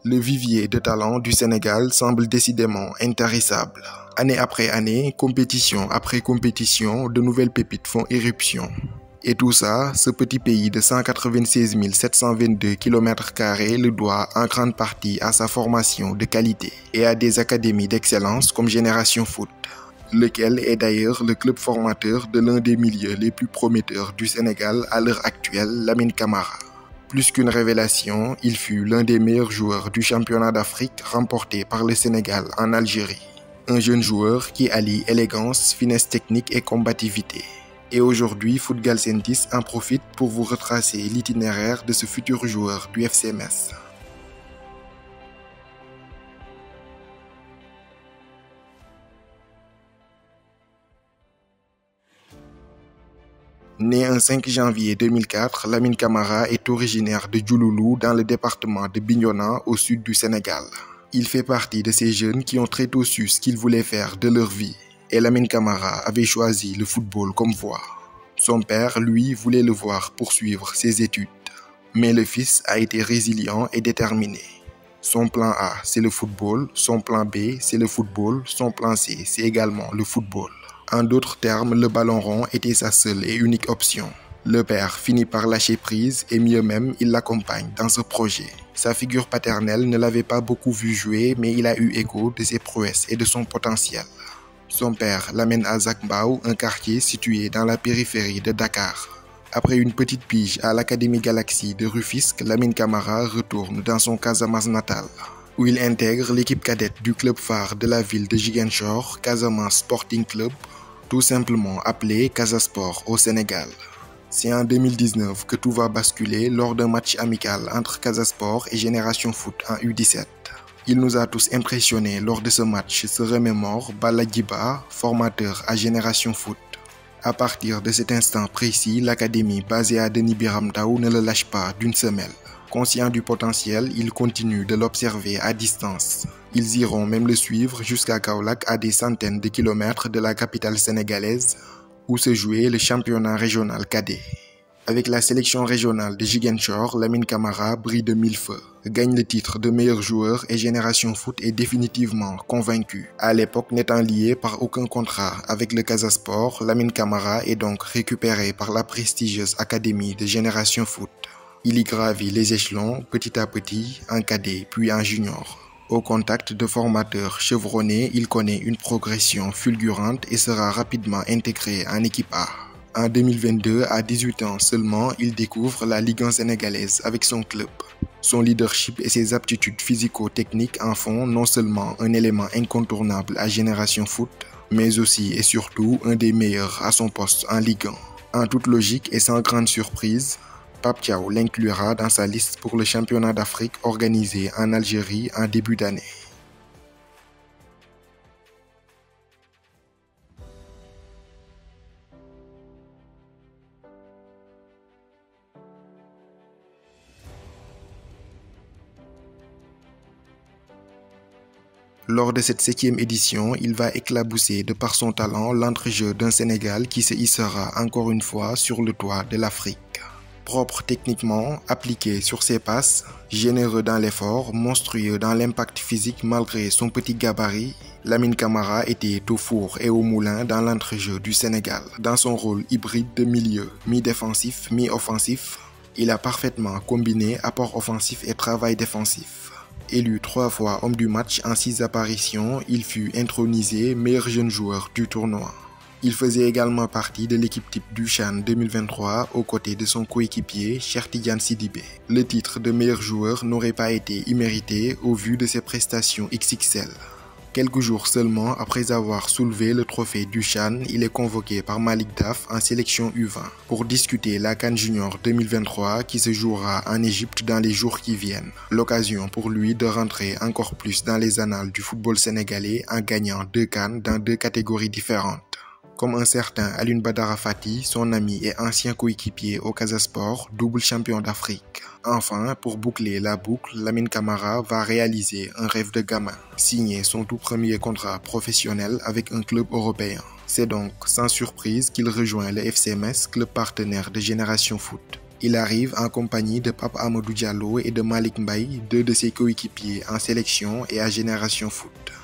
Le vivier de talent du Sénégal semble décidément intarissable. Année après année, compétition après compétition, de nouvelles pépites font éruption. Et tout ça, ce petit pays de 196 722 km² le doit en grande partie à sa formation de qualité et à des académies d'excellence comme Génération Foot, lequel est d'ailleurs le club formateur de l'un des milieux les plus prometteurs du Sénégal à l'heure actuelle, Lamine Camara. Plus qu'une révélation, il fut l'un des meilleurs joueurs du championnat d'Afrique remporté par le Sénégal en Algérie. Un jeune joueur qui allie élégance, finesse technique et combativité. Et aujourd'hui, Foot Galsen 10 en profite pour vous retracer l'itinéraire de ce futur joueur du FC Metz. Né un 5 janvier 2004, Lamine Camara est originaire de Diouloulou dans le département de Bignona au sud du Sénégal. Il fait partie de ces jeunes qui ont très tôt su ce qu'ils voulaient faire de leur vie. Et Lamine Camara avait choisi le football comme voie. Son père, lui, voulait le voir poursuivre ses études. Mais le fils a été résilient et déterminé. Son plan A, c'est le football. Son plan B, c'est le football. Son plan C, c'est également le football. En d'autres termes, le ballon rond était sa seule et unique option. Le père finit par lâcher prise et mieux même, il l'accompagne dans ce projet. Sa figure paternelle ne l'avait pas beaucoup vu jouer, mais il a eu écho de ses prouesses et de son potentiel. Son père l'amène à Zac Mbao, un quartier situé dans la périphérie de Dakar. Après une petite pige à l'Académie Galaxy de Rufisque, Lamine Camara retourne dans son Casamance natal, où il intègre l'équipe cadette du club phare de la ville de Ziguinchor, Casamance Sporting Club, tout simplement appelé Casa Sport au Sénégal. C'est en 2019 que tout va basculer lors d'un match amical entre Casa Sport et Génération Foot en U17. Il nous a tous impressionnés lors de ce match, se remémore Bala Djiba, formateur à Génération Foot. À partir de cet instant précis, l'académie basée à Denis Biram Ndao ne le lâche pas d'une semelle. Conscient du potentiel, ils continuent de l'observer à distance. Ils iront même le suivre jusqu'à Kaolack, à des centaines de kilomètres de la capitale sénégalaise, où se jouait le championnat régional cadet. Avec la sélection régionale de Ziguinchor, Lamine Camara brille de mille feux, gagne le titre de meilleur joueur et Génération Foot est définitivement convaincu. À l'époque n'étant lié par aucun contrat avec le Casa Sport, Lamine Camara est donc récupéré par la prestigieuse académie de Génération Foot. Il y gravit les échelons petit à petit, en cadet puis en junior. Au contact de formateurs chevronnés, il connaît une progression fulgurante et sera rapidement intégré en équipe A. En 2022, à 18 ans seulement, il découvre la Ligue 1 sénégalaise avec son club. Son leadership et ses aptitudes physico-techniques en font non seulement un élément incontournable à Génération Foot, mais aussi et surtout un des meilleurs à son poste en Ligue 1. En toute logique et sans grande surprise, Pape Thiaw l'inclura dans sa liste pour le championnat d'Afrique organisé en Algérie en début d'année. Lors de cette 7e édition, il va éclabousser de par son talent l'entrejeu d'un Sénégal qui se hissera encore une fois sur le toit de l'Afrique. Propre techniquement, appliqué sur ses passes, généreux dans l'effort, monstrueux dans l'impact physique malgré son petit gabarit, Lamine Camara était au four et au moulin dans l'entrejeu du Sénégal. Dans son rôle hybride de milieu, mi-défensif, mi-offensif, il a parfaitement combiné apport offensif et travail défensif. Élu 3 fois homme du match en 6 apparitions, il fut intronisé meilleur jeune joueur du tournoi. Il faisait également partie de l'équipe type du CHAN 2023 aux côtés de son coéquipier Cheikh Tidiane Sidibé. Le titre de meilleur joueur n'aurait pas été immérité au vu de ses prestations XXL. Quelques jours seulement après avoir soulevé le trophée du CHAN, il est convoqué par Malick Daf en sélection U20 pour discuter la CAN Junior 2023 qui se jouera en Égypte dans les jours qui viennent. L'occasion pour lui de rentrer encore plus dans les annales du football sénégalais en gagnant 2 CAN dans 2 catégories différentes. Comme un certain Alioune Badara Fati, son ami et ancien coéquipier au Casa Sport, double champion d'Afrique. Enfin, pour boucler la boucle, Lamine Camara va réaliser un rêve de gamin, signer son tout premier contrat professionnel avec un club européen. C'est donc sans surprise qu'il rejoint le FC Metz, club partenaire de Génération Foot. Il arrive en compagnie de Pape Amadou Diallo et de Malick Mbaye, deux de ses coéquipiers en sélection et à Génération Foot.